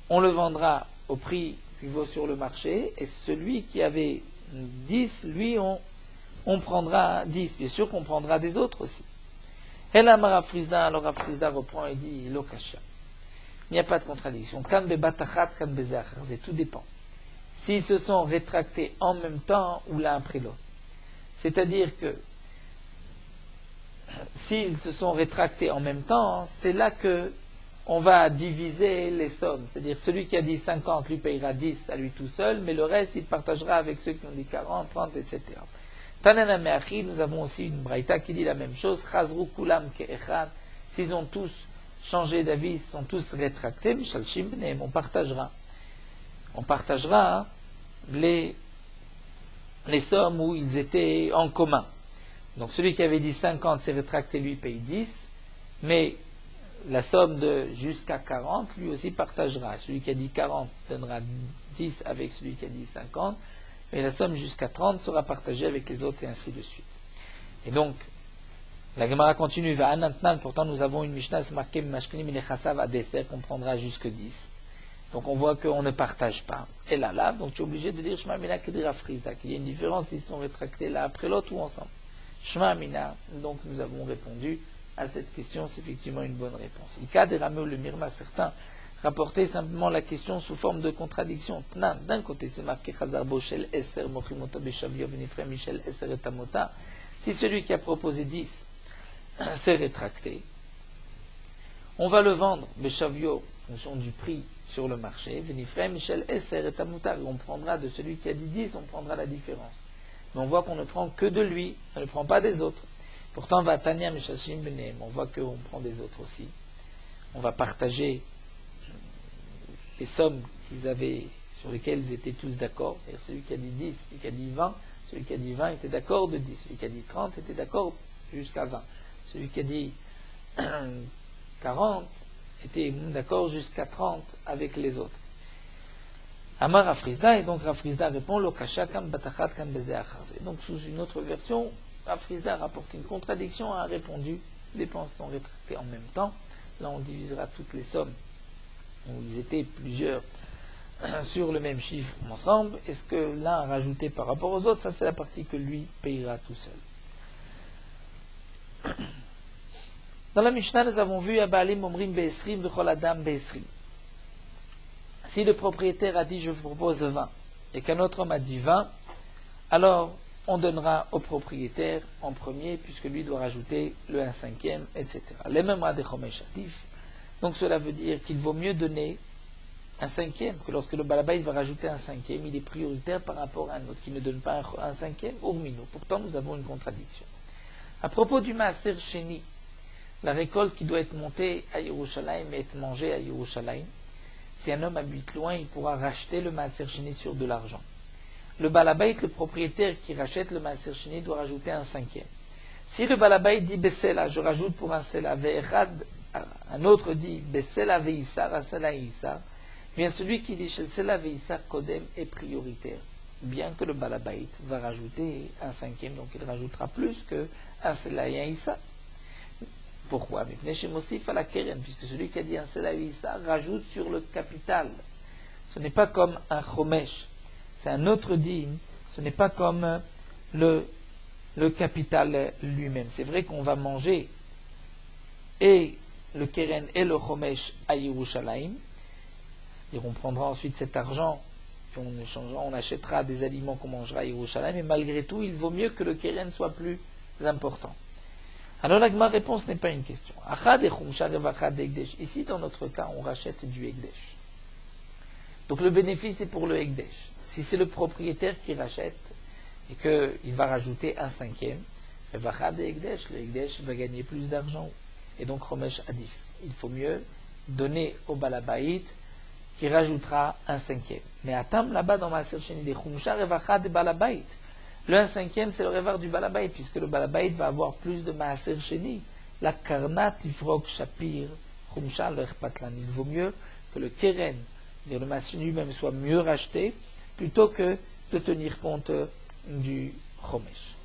on le vendra au prix qui vaut sur le marché, et celui qui avait 10, lui, on prendra 10. Bien sûr qu'on prendra des autres aussi. Alors Rafrizda reprend et dit Lokasha. Il n'y a pas de contradiction. Kan bebatachat, kan bezachar. Tout dépend. S'ils se sont rétractés en même temps ou l'un après l'autre. C'est-à-dire que s'ils se sont rétractés en même temps, c'est là que on va diviser les sommes. C'est-à-dire celui qui a dit 50 lui payera 10 à lui tout seul, mais le reste il partagera avec ceux qui ont dit 40, 30, etc. Tanana Meachi, nous avons aussi une braïta qui dit la même chose. Chazru kulam ke'echad. S'ils ont tous changé d'avis, ils sont tous rétractés, Mishalshim bneim, on partagera. On partagera les sommes où ils étaient en commun. Donc celui qui avait dit 50 s'est rétracté, lui paye 10, mais la somme de jusqu'à 40, lui aussi partagera. Celui qui a dit 40 donnera 10 avec celui qui a dit 50, mais la somme jusqu'à 30 sera partagée avec les autres et ainsi de suite. Et donc, la Gemara continue, va anantnan, pourtant nous avons une Mishnah, c'est marqué Mashkenim Inechasav Adeser, qu'on prendra jusque 10. Donc on voit qu'on ne partage pas. Et là, donc tu es obligé de dire Shema Mina Kedira Frizda, qu'il y a une différence s'ils sont rétractés l'un après l'autre ou ensemble. Shema Mina, donc nous avons répondu à cette question, c'est effectivement une bonne réponse. Ika de Rameu le Mirma, certains rapporter simplement la question sous forme de contradiction. D'un côté, c'est marqué Chazar Boshel Eser Mochimota Beshavio Benifrem Michel Eser et Tamota. Si celui qui a proposé 10 s'est rétracté, on va le vendre, Beshavio, en fonction du prix sur le marché, Venifrem, Michel, Esser et Tamoutar, on prendra de celui qui a dit 10, on prendra la différence. Mais on voit qu'on ne prend que de lui, on ne prend pas des autres. Pourtant, va Tanya Mishashim Benem, on voit qu'on prend des autres aussi. On va partager les sommes sur lesquelles ils étaient tous d'accord. Celui qui a dit 10, celui qui a dit 20, celui qui a dit 20 était d'accord de 10, celui qui a dit 30 était d'accord jusqu'à 20. Celui qui a dit 40 était d'accord jusqu'à 30 avec les autres. Amar Rafrizda, et donc Rafrizda répond Lokasha kam batachat kam beze achaz. Et donc sous une autre version, Rafrizda rapporte une contradiction, a répondu les dépenses sont rétractées en même temps. Là on divisera toutes les sommes où ils étaient plusieurs sur le même chiffre ensemble. Est-ce que l'un a rajouté par rapport aux autres? Ça c'est la partie que lui payera tout seul. Dans la Mishnah, nous avons vu Abalim Omrim Be'esrim B'chol Adam Be'esrim. Si le propriétaire a dit je vous propose 20 et qu'un autre homme a dit 20, alors on donnera au propriétaire en premier puisque lui doit rajouter le 1/5, etc. Les mêmes des Chomesh Atif. Donc cela veut dire qu'il vaut mieux donner 1/5, que lorsque le balabait va rajouter 1/5, il est prioritaire par rapport à un autre qui ne donne pas 1/5 au minimum. Pourtant nous avons une contradiction. À propos du Maaser Sheni, la récolte qui doit être montée à Yerushalayim et être mangée à Yerushalayim, si un homme habite loin, il pourra racheter le Maaser Sheni sur de l'argent. Le balabait, le propriétaire qui rachète le Maaser Sheni, doit rajouter 1/5. Si le balabait dit Bessela, je rajoute pour un Sela, Ve'echad, un autre dit Bessela Ve'issar, Asela Issar, bien celui qui dit Sela Ve'issar Kodem est prioritaire. Bien que le balabait va rajouter 1/5, donc il rajoutera plus que un Sela et un Issar. Pourquoi? Puisque celui qui a dit un Sela et Issar rajoute sur le capital. Ce n'est pas comme un Chomesh. C'est un autre din, ce n'est pas comme le capital lui-même. C'est vrai qu'on va manger et le keren et le chomesh à Yerushalayim, c'est-à-dire on prendra ensuite cet argent et on achètera des aliments qu'on mangera à Yerushalayim, mais malgré tout, il vaut mieux que le keren soit plus important. Alors la Gemara répond, ce n'est pas une question. Ici, dans notre cas, on rachète du Ekdesh. Donc le bénéfice est pour le Ekdesh. Si c'est le propriétaire qui rachète et qu'il va rajouter 1/5, le Ekdesh va gagner plus d'argent. Et donc Chomesh Adif. Il faut mieux donner au Balabait qui rajoutera 1/5. Mais à Tam là-bas dans Maaser Sheni de Chumsha Revacha de Balabait. Le 1/5 c'est le revar du Balabait, puisque le Balabait va avoir plus de Maaser Sheni. La Karnat Ifrok Shapir Chumsha Lechpatlan. Il vaut mieux que le Keren, le Maaser lui-même, soit mieux racheté plutôt que de tenir compte du Chomesh.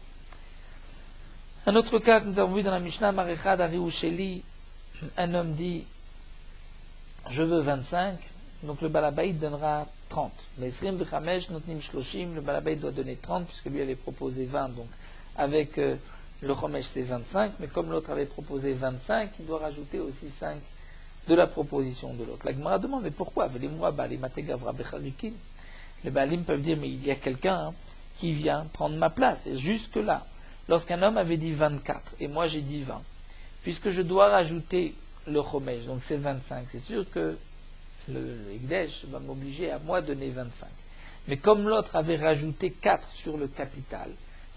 Un autre cas que nous avons vu dans la Mishnah, Marechad Ariou Sheli, un homme dit je veux 25, donc le Balabait donnera 30. Mais Srim V'chamesh Notnim Shloshim, le Balabait doit donner 30 puisque lui avait proposé 20, donc avec le Chomesh c'est 25, mais comme l'autre avait proposé 25, il doit rajouter aussi 5 de la proposition de l'autre. La Gemara demande mais pourquoi? Les Baalim peuvent dire mais il y a quelqu'un qui vient prendre ma place. Et jusque là, lorsqu'un homme avait dit 24 et moi j'ai dit 20, puisque je dois rajouter le Chomesh, donc c'est 25, c'est sûr que le Ekdesh va m'obliger à moi donner 25. Mais comme l'autre avait rajouté 4 sur le capital,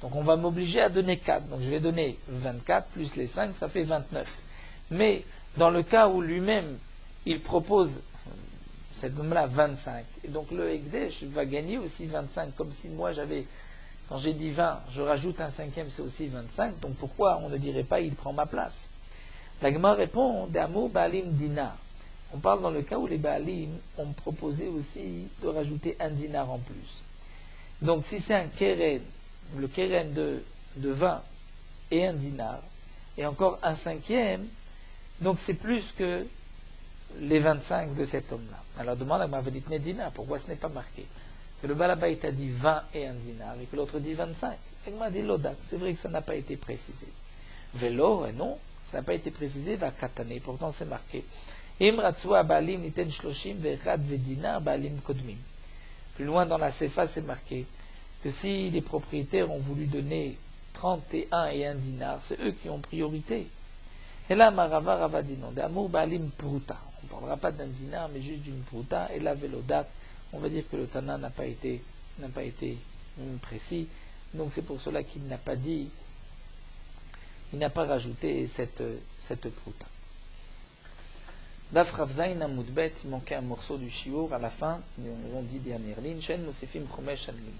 donc on va m'obliger à donner 4. Donc je vais donner 24 plus les 5, ça fait 29. Mais dans le cas où lui-même, il propose cet homme-là 25, et donc le Ekdesh va gagner aussi 25, comme si moi quand j'ai dit 20, je rajoute 1/5, c'est aussi 25, donc pourquoi on ne dirait pas il prend ma place? La Gemara répond, Damo Baalim Dinar. On parle dans le cas où les Baalim ont proposé aussi de rajouter un dinar en plus. Donc si c'est un keren, le keren de 20 et un dinar, et encore 1/5, donc c'est plus que les 25 de cet homme-là. Alors demande à Mavelit dinar, pourquoi ce n'est pas marqué? Que le Balabait a dit 20 et un dinar, et que l'autre dit 25. Il m'a dit l'odak, c'est vrai que ça n'a pas été précisé. Vélo, non, ça n'a pas été précisé, va katane, pourtant c'est marqué. Imratsua Baalim niten shloshim ve'echad ve'dinar Baalim kodmim. Plus loin dans la Sefa, c'est marqué que si les propriétaires ont voulu donner 31 et 1 dinar, c'est eux qui ont priorité. Et là, Marava Rava dit non, d'amour Baalim Pruta. On ne parlera pas d'un dinar, mais juste d'une Pruta. Et là, Velodak, on va dire que le Tana n'a pas été précis. Donc c'est pour cela qu'il n'a pas dit, il n'a pas rajouté cette Pruta. Daf Ravzain Amoudbet, il manquait un morceau du Shiur à la fin, nous avons dit dernière ligne, Shen Mosifim Chomesh Al-Limud.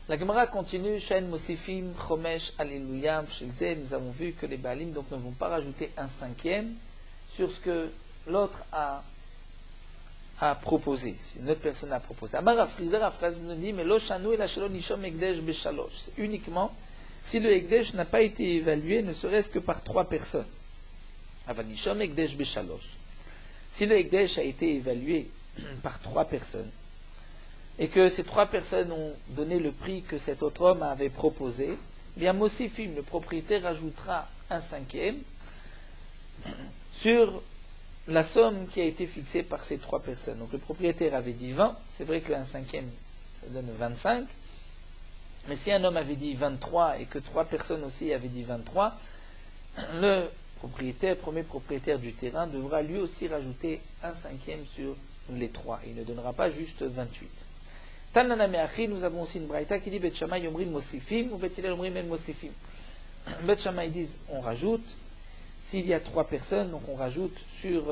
La Gemara continue, Shen Mosifim Chomesh Al-Iluyam Shilze, nous avons vu que les Baalim donc ne vont pas rajouter un cinquième sur ce que l'autre a proposé, si une autre personne a proposé. Amar Afrizah, Afraz nous dit, mais lo shanu et la shalom nishom ekdesh beshalosh. C'est uniquement si le ekdesh n'a pas été évalué, ne serait-ce que par 3 personnes. Aval nishom ekdesh beshalosh. Si le ekdesh a été évalué par 3 personnes, et que ces 3 personnes ont donné le prix que cet autre homme avait proposé, bien Mosifim, le propriétaire, ajoutera un cinquième sur la somme qui a été fixée par ces 3 personnes. Donc le propriétaire avait dit 20, c'est vrai qu'un cinquième, ça donne 25, mais si un homme avait dit 23 et que 3 personnes aussi avaient dit 23, le premier propriétaire du terrain, devra lui aussi rajouter un cinquième sur les 3. Il ne donnera pas juste 28. Tanana Meachi, nous avons aussi une braïta qui dit Bet Shammai Yomrim Mosifim ou Bet Hillel Yomrim En Mosifim. Bet Shammai disent on rajoute. S'il y a 3 personnes, donc on rajoute sur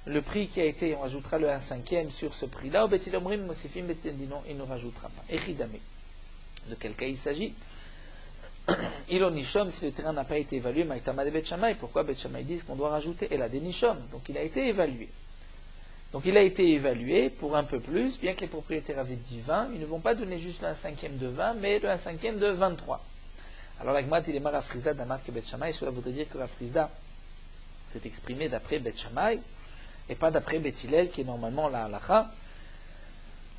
le prix qui a été, on rajoutera le 1/5 sur ce prix-là. Ou Bet Hillel Yomrim Mosifim, Bet Hillel dit non, il ne rajoutera pas. Echidame. De quel cas il s'agit? Ilon Nishom, si le terrain n'a pas été évalué, Maïtama de Bet Shammai. Pourquoi Bet Shammai disent qu'on doit rajouter El a des Nishom? Donc il a été évalué. Donc il a été évalué pour un peu plus, bien que les propriétaires avaient dit 20, ils ne vont pas donner juste le 1/5 de 20, mais le 1/5 de 23. Alors la Gemara, il est mar Afrizda d'Amar que Bet Shammai, cela voudrait dire que Afrizda s'est exprimé d'après Bet Shammai, et pas d'après Bet Hillel, qui est normalement la halacha.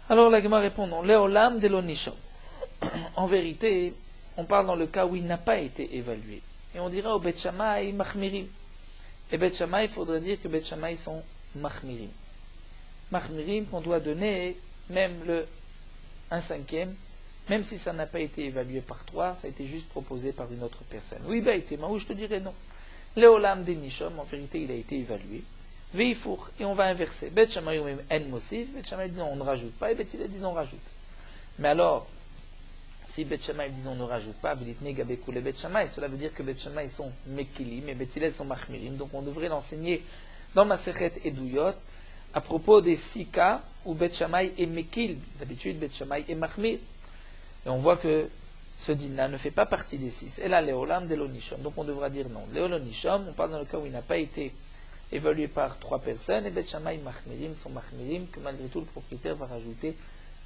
Alors la Gemara répond non, Leolam de l'onishom. En vérité, on parle dans le cas où il n'a pas été évalué. Et on dira au Bet Shammai machmirim. Et Bet Shammai, il faudrait dire que Bet Shammai sont machmirim. Machmirim qu'on doit donner même le 1/5, même si ça n'a pas été évalué par 3, ça a été juste proposé par une autre personne. Oui, où je te dirais non. Léolam des Nishom, en vérité, il a été évalué. Veifour, et on va inverser. Bet Shammai ou même En Mosif, Bet Shammai dit non, on ne rajoute pas, et Bet Hillel dit on rajoute. Mais alors, si Bet Shammai dit on ne rajoute pas, Vilitne Gabekou les Bet Shammai, cela veut dire que Bet Shammai sont Mekilim et Bet Hillel sont Machmirim, donc on devrait l'enseigner dans Masechet Eduyot, à propos des 6 cas où Bet Shammai est Mekil, d'habitude Bet Shammai est Machmir. Et on voit que ce din-là ne fait pas partie des 6. Et là, Léolam de l'onishom. Donc on devra dire non. Léolonishom, on parle dans le cas où il n'a pas été évalué par 3 personnes, et Bet Shammai Machmirim sont Machmirim, que malgré tout le propriétaire va rajouter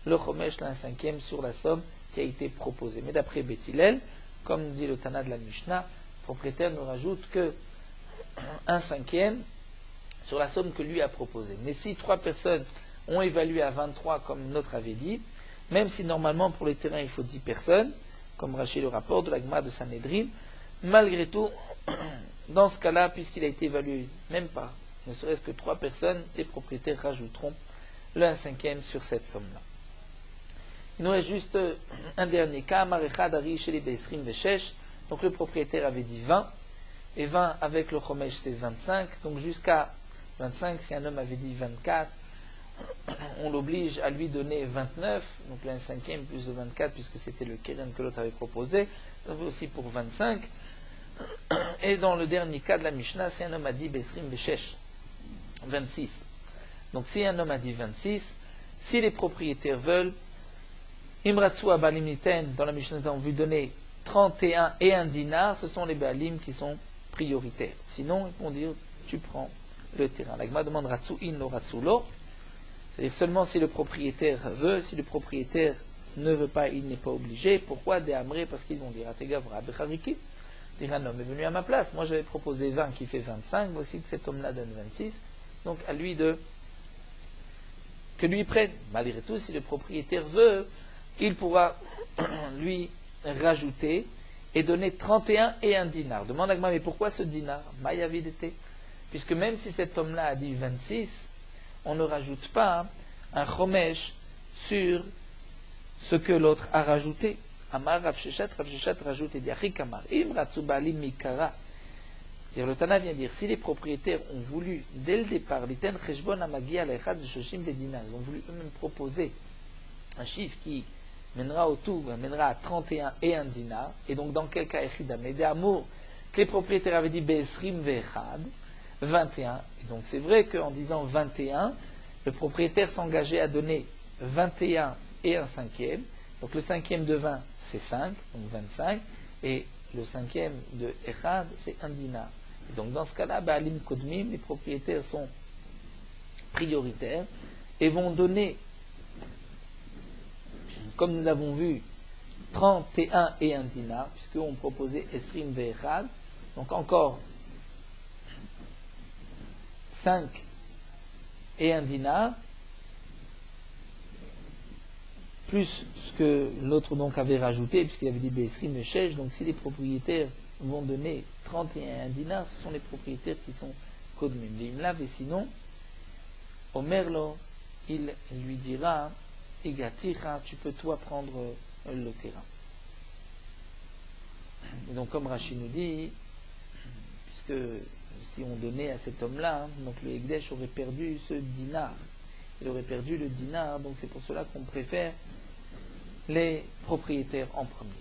le Chomesh, le 1/5 sur la somme qui a été proposée. Mais d'après Bet Hillel, comme dit le Tana de la Mishnah, le propriétaire ne rajoute que 1/5 sur la somme que lui a proposée. Mais si 3 personnes ont évalué à 23, comme notre avait dit, même si normalement pour les terrains il faut 10 personnes, comme Rachid le rapport de la Gemara de Sanhedrin, malgré tout, dans ce cas-là, puisqu'il a été évalué même pas, ne serait-ce que 3 personnes, les propriétaires rajouteront le 1/5 sur cette somme-là. Il nous reste juste un dernier cas, Marechad Ari chez les Beisrim Veshesh, donc le propriétaire avait dit 20, et 20 avec le Chomesh c'est 25, donc jusqu'à 25, si un homme avait dit 24, on l'oblige à lui donner 29, donc le 1/5 plus le 24, puisque c'était le keren que l'autre avait proposé, donc aussi pour 25. Et dans le dernier cas de la Mishnah, si un homme a dit Besrim Beshesh, 26. Donc si un homme a dit 26, si les propriétaires veulent, Imratsu Abalimiten, dans la Mishnah, nous avons vu donner 31 et 1 dinar, ce sont les Baalim qui sont prioritaires. Sinon, ils vont dire, tu prends le terrain. La Gemara demande Ratsu in lo Ratsu lo. C'est-à-dire seulement si le propriétaire veut, si le propriétaire ne veut pas, il n'est pas obligé. Pourquoi des Amré? Parce qu'ils vont dire Ategavra Bechariki. Dire un homme est venu à ma place. Moi j'avais proposé 20 qui fait 25. Voici que cet homme-là donne 26. Donc à lui que lui prenne. Malgré tout, si le propriétaire veut, il pourra lui rajouter et donner 31 et 1 dinar. Demande à Gma, mais pourquoi ce dinar? Mayavidete. Puisque même si cet homme-là a dit 26, on ne rajoute pas un chomesh sur ce que l'autre a rajouté. Amar Rav Sheshet rajoute et dit Achik Amar, Im Ratsu Baalim Mikara. C'est-à-dire, le Tana vient dire, si les propriétaires ont voulu, dès le départ, l'iten cheshbon amagi alechad de shoshim de dinar, ils ont voulu eux-mêmes proposer un chiffre qui mènera au tout, mènera à 31 et 1 dinar, et donc dans quel cas Echidam, mais d'amour, que les propriétaires avaient dit Be'esrim ve'echad, 21, et donc c'est vrai qu'en disant 21, le propriétaire s'engageait à donner 21 et un cinquième, donc le cinquième de 20 c'est 5, donc 25, et le cinquième de Echad c'est 1 dinar. Et donc dans ce cas-là, Baalim Kodmim, les propriétaires sont prioritaires et vont donner, comme nous l'avons vu, 31 et 1 dinar, puisqu'on proposait Esrim ve'echad, donc encore 5 et 1 dinar, plus ce que l'autre donc avait rajouté, puisqu'il avait dit Be'esrim ve'chesh, donc si les propriétaires vont donner 31 et 1 dinar, ce sont les propriétaires qui sont Kodmim. L'imlav, et sinon, Omerlo, il lui dira, Igatira, tu peux toi prendre le terrain. Et donc comme Rachid nous dit, puisque si on donnait à cet homme-là, donc le Hekdesh aurait perdu ce dinar. Il aurait perdu le dinar, donc c'est pour cela qu'on préfère les propriétaires en premier.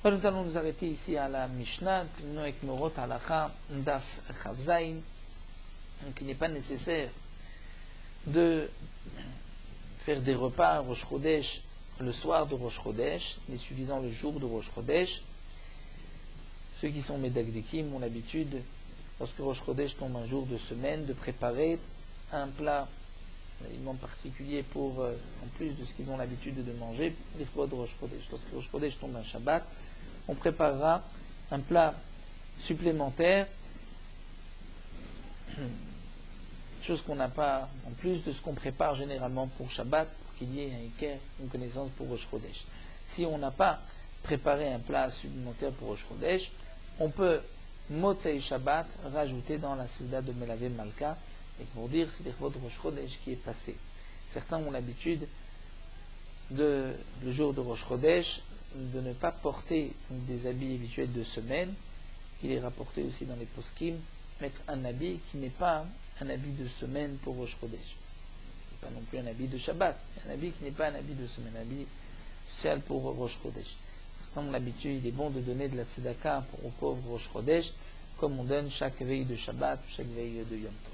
Alors, nous allons nous arrêter ici à la Mishnah, avec Morot Halacha Daf Chavzain. Donc il n'est pas nécessaire de faire des repas Rosh Chodesh le soir de Rosh Chodesh, il est suffisant le jour de Rosh Chodesh. Ceux qui sont Medagdekim ont l'habitude, lorsque Rosh Chodesh tombe un jour de semaine, de préparer un plat, un aliment particulier pour, en plus de ce qu'ils ont l'habitude de manger, les fois de Rosh Chodesh. Lorsque Rosh Chodesh tombe un Shabbat, on préparera un plat supplémentaire, chose qu'on n'a pas, en plus de ce qu'on prépare généralement pour Shabbat, pour qu'il y ait un Iker, une connaissance pour Rosh Chodesh. Si on n'a pas préparé un plat supplémentaire pour Rosh Chodesh, on peut Motzei Shabbat rajouter dans la Souda de Melavé Malka, et pour dire c'est l'Echvod Rosh Chodesh qui est passé. Certains ont l'habitude le jour de Rosh Chodesh de ne pas porter des habits habituels de semaine. Il est rapporté aussi dans les poskim, mettre un habit qui n'est pas un habit de semaine pour Rosh Chodesh. Pas non plus un habit de Shabbat, un habit qui n'est pas un habit de semaine, un habit spécial pour Rosh Chodesh. Certains ont l'habitude, il est bon de donner de la tzedaka aux pauvres Rosh Chodesh, comme on donne chaque veille de Shabbat, chaque veille de Yom Tov.